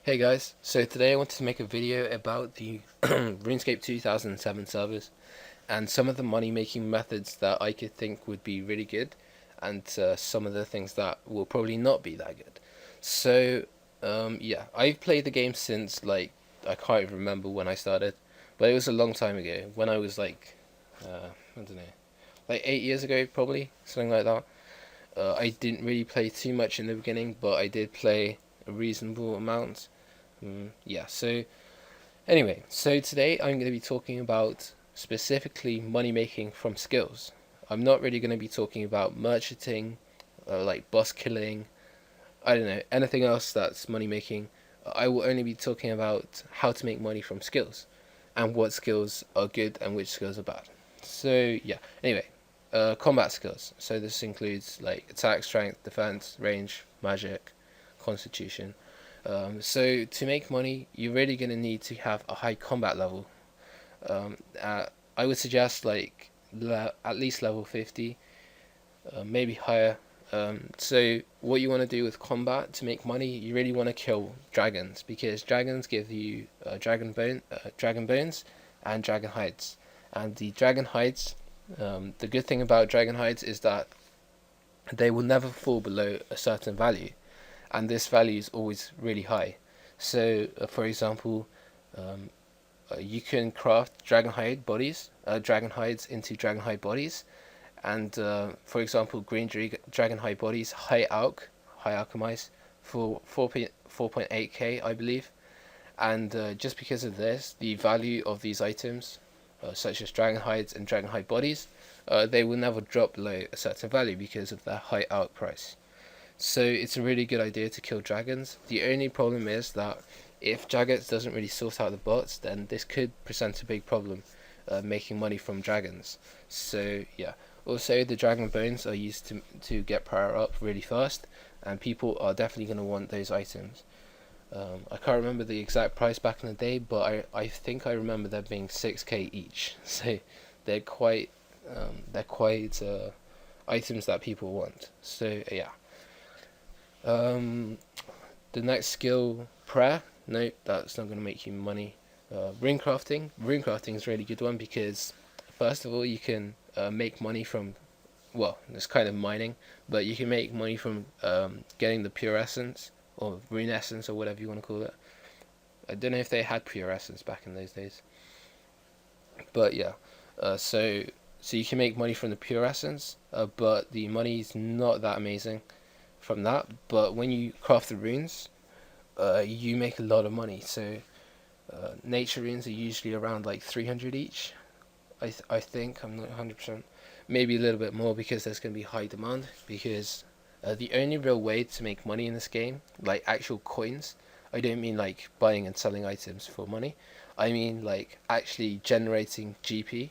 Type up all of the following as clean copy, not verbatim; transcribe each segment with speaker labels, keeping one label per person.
Speaker 1: Hey guys, so today I wanted to make a video about the RuneScape 2007 servers and some of the money making methods that I could think would be really good and some of the things that will probably not be that good. So, yeah, I've played the game since I can't even remember when I started, but it was a long time ago when I was I don't know, like 8 years ago probably, something like that. I didn't really play too much in the beginning, but I did play a reasonable amount. Yeah, so anyway, so today I'm going to be talking about specifically money making from skills. I'm not really going to be talking about merchanting, like boss killing, I don't know, anything else that's money making. I will only be talking about how to make money from skills and what skills are good and which skills are bad. So, yeah, anyway, combat skills. So, this includes like attack, strength, defense, range, magic, constitution. So to make money, you're really gonna need to have a high combat level. Um, uh, I would suggest at least level 50, maybe higher. So what you want to do with combat to make money, you really want to kill dragons because dragons give you dragon bones, and dragon hides. And the dragon hides, the good thing about dragon hides is that they will never fall below a certain value, and this value is always really high. So, for example, um, you can craft dragon hides into dragon hide bodies, and for example, dragon hide bodies, high alchemize for 4.8k, I believe. And just because of this, the value of these items, such as dragon hides and dragon hide bodies, they will never drop below a certain value because of their high alch price. So it's a really good idea to kill dragons. The only problem is that if Jagex doesn't really sort out the bots, then this could present a big problem making money from dragons. So yeah. Also, the dragon bones are used to get power up really fast, and people are definitely going to want those items. I can't remember the exact price back in the day, but I think I remember there being 6k each. So they're quite items that people want. So yeah. Um, the next skill, prayer. Nope, that's not going to make you money. Rune crafting. Rune crafting is a really good one because, first of all, you can make money from, well, it's kind of mining, but you can make money from getting the pure essence or rune essence or whatever you want to call it. I don't know if they had pure essence back in those days, but yeah. So you can make money from the pure essence, but the money is not that amazing from that. But when you craft the runes, you make a lot of money. So nature runes are usually around like 300 each. I think I'm not 100%, maybe a little bit more because there's going to be high demand. Because the only real way to make money in this game, like actual coins, I don't mean like buying and selling items for money. I mean like actually generating GP.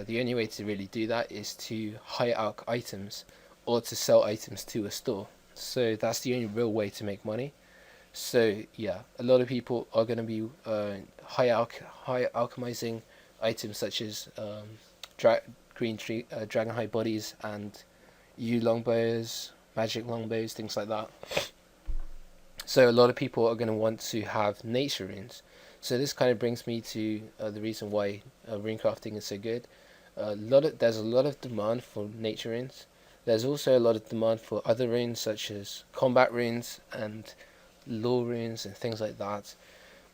Speaker 1: The only way to really do that is to hire out items or to sell items to a store. So that's the only real way to make money. So yeah, a lot of people are going to be high alchemizing items such as dra- dragon high bodies and U longbows, magic longbows, things like that. So a lot of people are going to want to have nature runes. So this kind of brings me to the reason why rune crafting is so good. There's a lot of demand for nature runes. There's also a lot of demand for other runes such as combat runes and lore runes and things like that.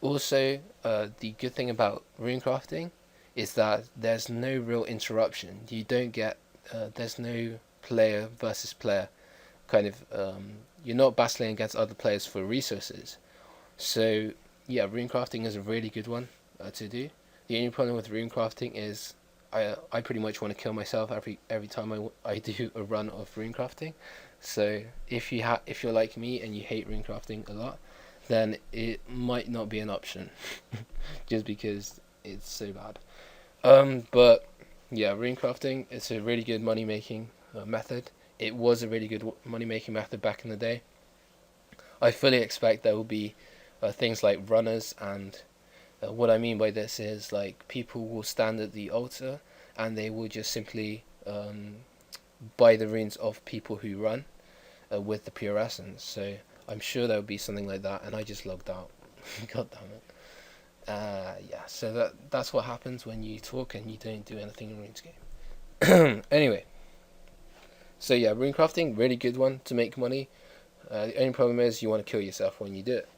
Speaker 1: Also, the good thing about rune crafting is that there's no real interruption. You don't get there's no player versus player kind of you're not battling against other players for resources. So yeah, rune crafting is a really good one to do. The only problem with rune crafting is I pretty much want to kill myself every time I do a run of rune crafting. So if you're like me and you hate rune crafting a lot, then it might not be an option, just because it's so bad. But yeah, rune crafting, it's a really good money making method. It was a really good money making method back in the day. I fully expect there will be things like runners, and what I mean by this is like people will stand at the altar and they will just simply buy the runes of people who run with the pure essence. So I'm sure there would be something like that, and I just logged out. God damn it. Yeah, so that's what happens when you talk and you don't do anything in RuneScape. Anyway, so yeah, runecrafting, really good one to make money. The only problem is you want to kill yourself when you do it,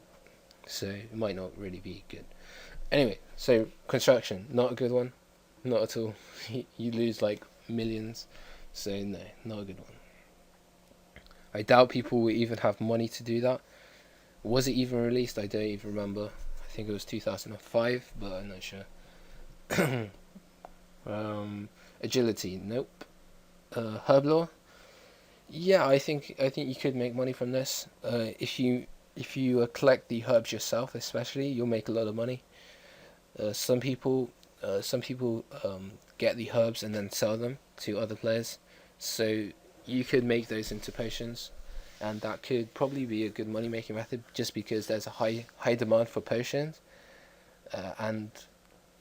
Speaker 1: so it might not really be good. Anyway, so construction, not a good one, not at all. You lose like millions, so no, not a good one. I doubt people will even have money to do that. Was it even released? I don't even remember. I think it was 2005, but I'm not sure. Agility, nope. Herblore, yeah, I think you could make money from this. If you collect the herbs yourself, especially, you'll make a lot of money. Some people get the herbs and then sell them to other players, so you could make those into potions, and that could probably be a good money making method, just because there's a high demand for potions, and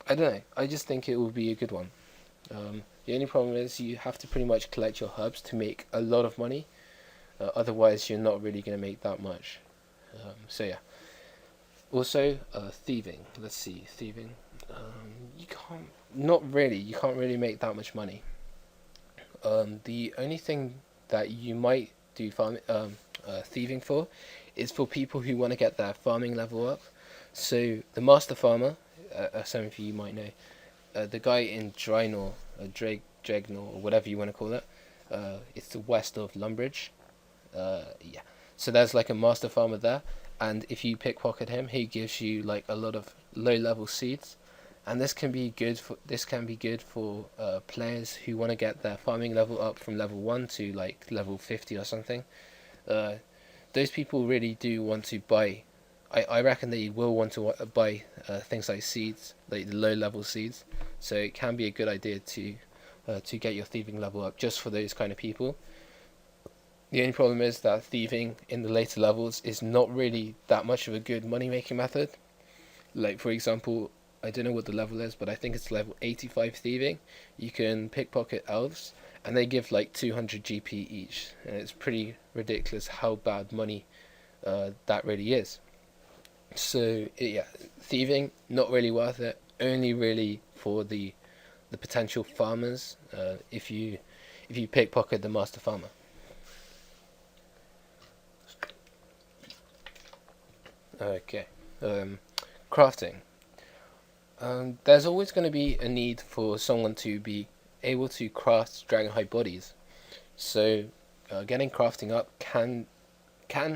Speaker 1: I don't know. I just think it will be a good one. The only problem is you have to pretty much collect your herbs to make a lot of money. Otherwise, you're not really going to make that much. So yeah. Also, thieving. Let's see, thieving. You can't. Not really. You can't really make that much money. The only thing that you might do thieving for is for people who want to get their farming level up. So the master farmer, some of you might know, the guy in Draenor, Dregnor, or whatever you want to call it. It's the west of Lumbridge. Yeah. So there's like a master farmer there, and if you pickpocket him, he gives you like a lot of low level seeds, and this can be good for players who want to get their farming level up from level 1 to like level 50 or something. Those people really do want to buy. I reckon they will want to buy things like seeds, like the low level seeds. So it can be a good idea to get your thieving level up just for those kind of people. The only problem is that thieving in the later levels is not really that much of a good money making method. Like for example, I don't know what the level is, but I think it's level 85 thieving. You can pickpocket elves, and they give like 200 GP each, and it's pretty ridiculous how bad money that really is. So yeah, thieving not really worth it. Only really for the potential farmers. If you pickpocket the master farmer. Okay. Crafting. There's always going to be a need for someone to be able to craft dragonhide bodies. So getting crafting up can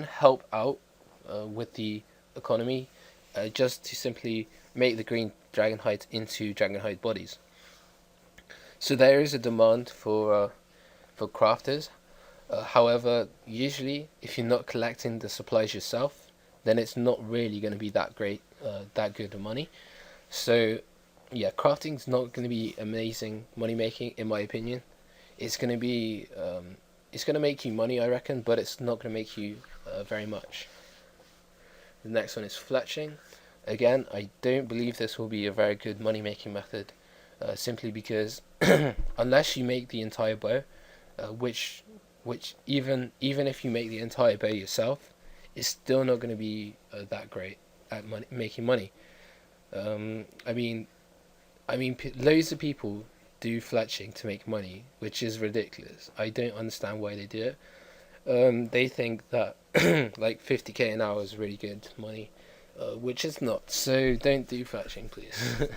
Speaker 1: help out with the economy, just to simply make the green dragonhide into dragonhide bodies. So there is a demand for crafters. However, usually if you're not collecting the supplies yourself, then it's not really going to be that good of money. So yeah, crafting's not going to be amazing money making in my opinion. It's going to be it's going to make you money, I reckon, but it's not going to make you very much. The next one is fletching. Again, I don't believe this will be a very good money making method, simply because unless you make the entire bow, which even if you make the entire bow yourself, it's still not going to be that great at making money. I mean, loads of people do fletching to make money, which is ridiculous. I don't understand why they do it. They think that like 50k an hour is really good money, which is not. So don't do fletching, please.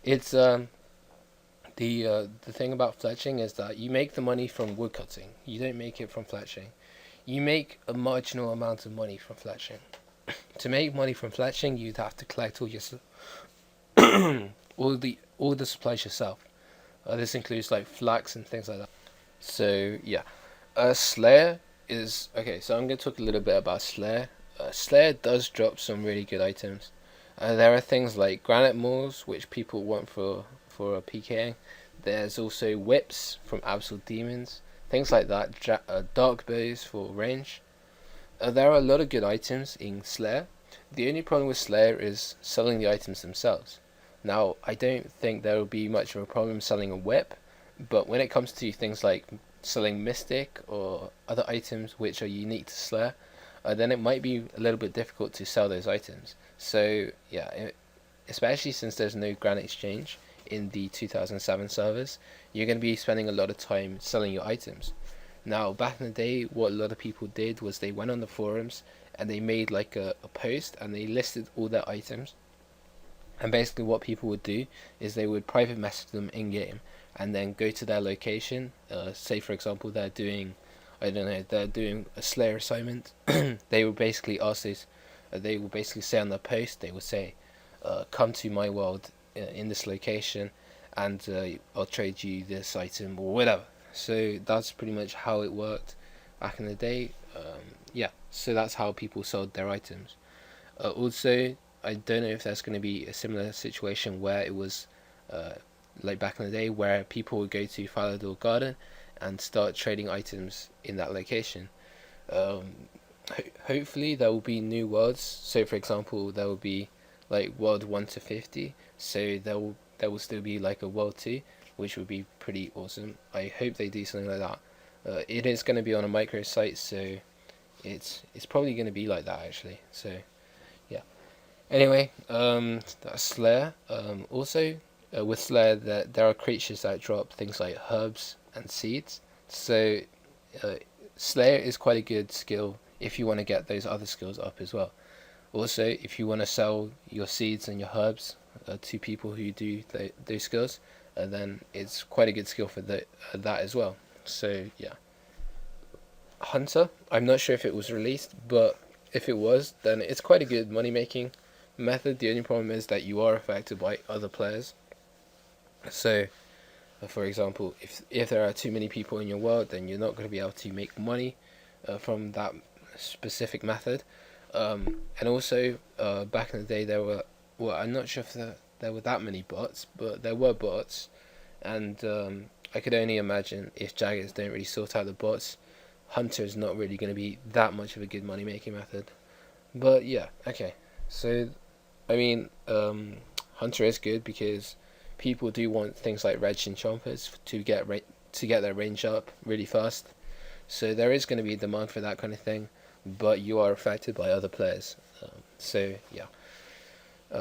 Speaker 1: It's the thing about fletching is that you make the money from woodcutting. You don't make it from fletching. You make a marginal amount of money from fletching. To make money from fletching, you'd have to collect all the supplies yourself. This includes like flax and things like that. So yeah, Slayer is okay. So I'm going to talk a little bit about Slayer. Slayer does drop some really good items. There are things like granite maws, which people want for PKing. There's also whips from absolute demons, things like that. Dark bows for range. There are a lot of good items in Slayer. The only problem with Slayer is selling the items themselves. Now, I don't think there will be much of a problem selling a whip, but when it comes to things like selling Mystic or other items which are unique to Slayer, then it might be a little bit difficult to sell those items. So yeah, especially since there's no grand exchange in the 2007 servers, you're going to be spending a lot of time selling your items. Now, back in the day, what a lot of people did was they went on the forums and they made like a post and they listed all their items. And basically, what people would do is they would private message them in game and then go to their location. Say, for example, they're doing, I don't know, they're doing a Slayer assignment. They would basically ask this, they would basically say on their post, they would say, come to my world in this location and I'll trade you this item or whatever. So that's pretty much how it worked back in the day. Yeah, so that's how people sold their items. Also, I don't know if there's going to be a similar situation where it was like back in the day where people would go to Falador Garden and start trading items in that location. Hopefully there will be new worlds. So for example, there will be like world 1 to 50. So there will still be like a world 2, which would be pretty awesome. I hope they do something like that. It is going to be on a micro site, so it's probably going to be like that actually. So yeah. Anyway, that's Slayer. Also, with Slayer, there are creatures that drop things like herbs and seeds. So, Slayer is quite a good skill if you want to get those other skills up as well. Also, if you want to sell your seeds and your herbs to people who do those skills, then it's quite a good skill for that as well. So, yeah. Hunter, I'm not sure if it was released, but if it was, then it's quite a good money making method. The only problem is that you are affected by other players. So, for example, if there are too many people in your world, then you're not going to be able to make money from that specific method. And also, back in the day, there were, well, I'm not sure if there were that many bots, but there were bots, and I could only imagine if Jaggers don't really sort out the bots, Hunter is not really going to be that much of a good money making method. But yeah, okay. So, I mean, Hunter is good because people do want things like Reg and Chompers to get their range up really fast. So there is going to be a demand for that kind of thing, but you are affected by other players. So yeah.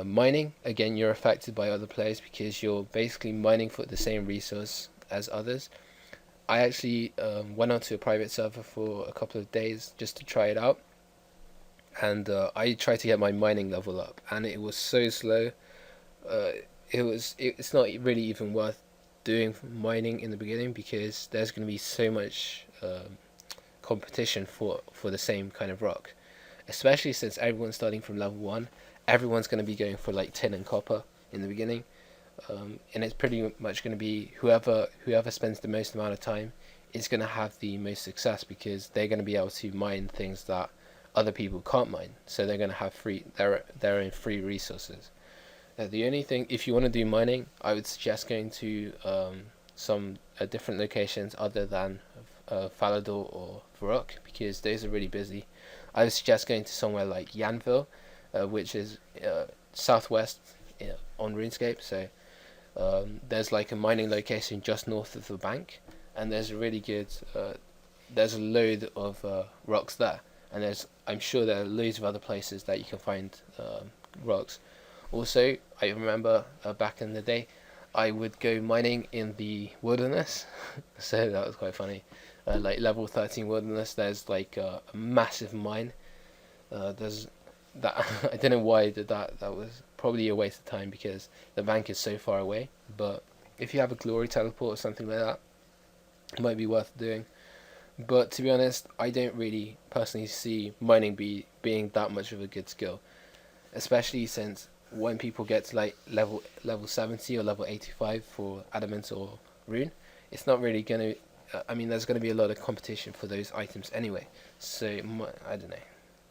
Speaker 1: Mining, again, you're affected by other players because you're basically mining for the same resource as others. I actually went onto a private server for a couple of days just to try it out, and I tried to get my mining level up, and it was so slow. It's not really even worth doing mining in the beginning because there's going to be so much competition for the same kind of rock, especially since everyone's starting from level 1. Everyone's going to be going for like tin and copper in the beginning. And it's pretty much going to be whoever spends the most amount of time is going to have the most success because they're going to be able to mine things that other people can't mine. So they're going to have their own free resources. The only thing, if you want to do mining, I would suggest going to some different locations other than Falador or Varrock because those are really busy. I would suggest going to somewhere like Yanville, which is southwest on RuneScape. So there's like a mining location just north of the bank, and there's a really good there's a load of rocks there, and I'm sure there are loads of other places that you can find rocks. Also, I remember back in the day I would go mining in the wilderness so that was quite funny. Like level 13 wilderness, there's like a massive mine. There's that I don't know why I did that. That was probably a waste of time because the bank is so far away. But if you have a glory teleport or something like that, it might be worth doing. But to be honest, I don't really personally see mining being that much of a good skill, especially since when people get to like level 70 or level 85 for adamant or rune, it's not really gonna. I mean, there's gonna be a lot of competition for those items anyway. So I don't know.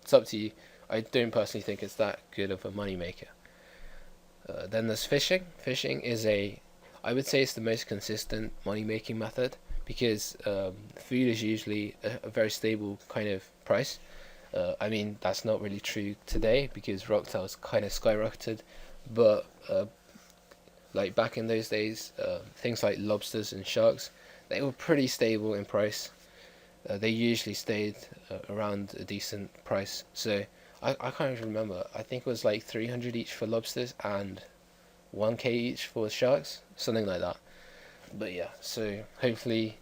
Speaker 1: It's up to you. I don't personally think it's that good of a money maker. Then there's fishing. Fishing is I would say it's the most consistent money making method because food is usually a very stable kind of price. I mean, that's not really true today because Rocktail's kind of skyrocketed, but like back in those days, things like lobsters and sharks, they were pretty stable in price. they usually stayed around a decent price. So I can't even remember. I think it was like 300 each for lobsters and 1k each for sharks, something like that. But yeah, so hopefully,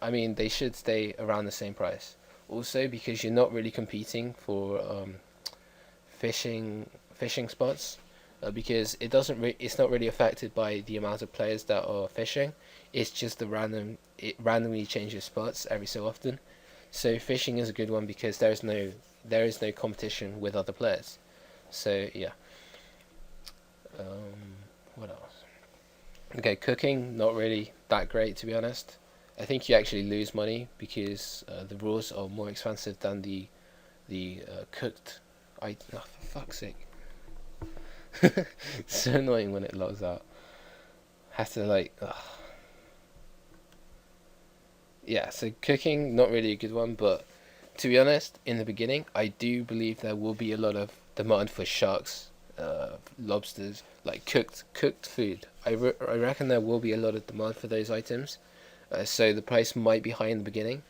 Speaker 1: I mean, they should stay around the same price. Also, because you're not really competing for fishing spots, because it's not really affected by the amount of players that are fishing. It's just it randomly changes spots every so often. So fishing is a good one because there is no competition with other players. So yeah. What else? Okay, cooking not really that great, to be honest. I think you actually lose money because the raws are more expensive than the cooked. Oh, for fuck's sake! It's so annoying when it logs out. Has to like. Ugh. Yeah, so cooking not really a good one, but to be honest, in the beginning, I do believe there will be a lot of demand for sharks, lobsters, like cooked food. I reckon there will be a lot of demand for those items. So the price might be high in the beginning,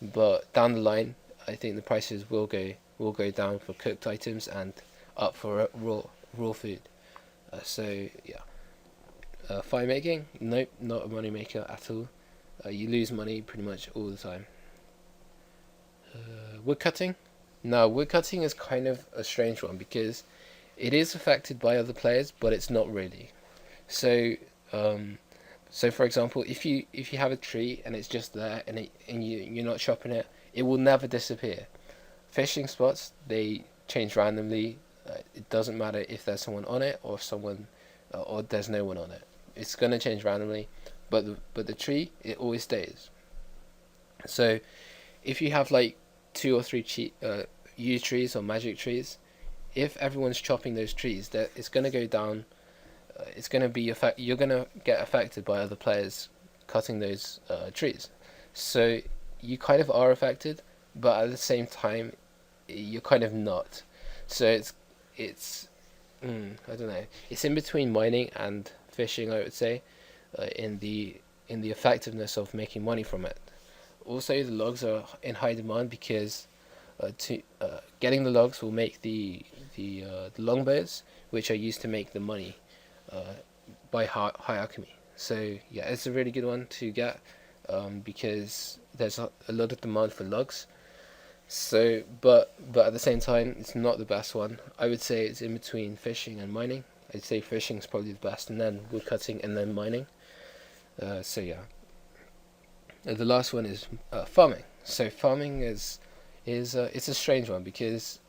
Speaker 1: but down the line, I think the prices will go down for cooked items and up for raw food. So yeah, fire making, nope, not a money maker at all. You lose money pretty much all the time. Wood cutting, now wood cutting is kind of a strange one because it is affected by other players, but it's not really. So um, so for example, if you have a tree and it's just there and you're not chopping it, it will never disappear. Fishing spots, they change randomly. It doesn't matter if there's someone on it or there's no one on it. It's gonna change randomly, but the tree, it always stays. So if you have like two or three yew trees or magic trees, if everyone's chopping those trees, that it's gonna go down. It's gonna be You're gonna get affected by other players cutting those trees. So you kind of are affected, but at the same time, you're kind of not. So it's I don't know. It's in between mining and fishing, I would say, in the effectiveness of making money from it. Also, the logs are in high demand because to getting the logs will make the longbows, which are used to make the money uh, by high alchemy. So yeah, it's a really good one to get because there's a lot of demand for logs. So, but at the same time, it's not the best one. I would say it's in between fishing and mining. I'd say fishing is probably the best, and then woodcutting, and then mining. So yeah, the last one is farming. So farming is it's a strange one because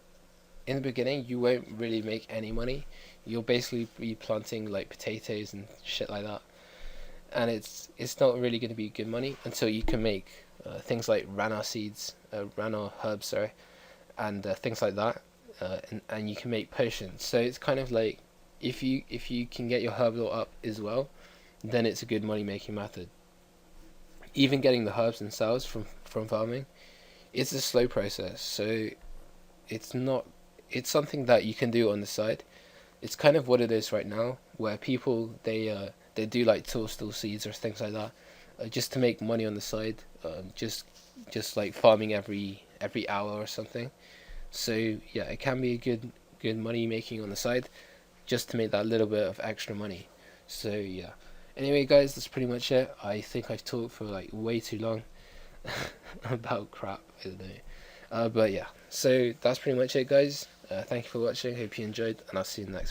Speaker 1: in the beginning you won't really make any money. You'll basically be planting like potatoes and shit like that, and it's not really going to be good money until you can make things like rana seeds, rana herbs, sorry, and things like that, and you can make potions. So it's kind of like if you can get your herb lot up as well, then it's a good money making method. Even getting the herbs themselves from farming, it's a slow process. So it's not it's something that you can do on the side. It's kind of what it is right now, where people they do like toadstool seeds or things like that, just to make money on the side, just like farming every hour or something. So yeah, it can be a good money making on the side, just to make that little bit of extra money. So yeah. Anyway, guys, that's pretty much it. I think I've talked for like way too long about crap. I don't know. But yeah, so that's pretty much it, guys. Thank you for watching. Hope you enjoyed, and I'll see you in the next video.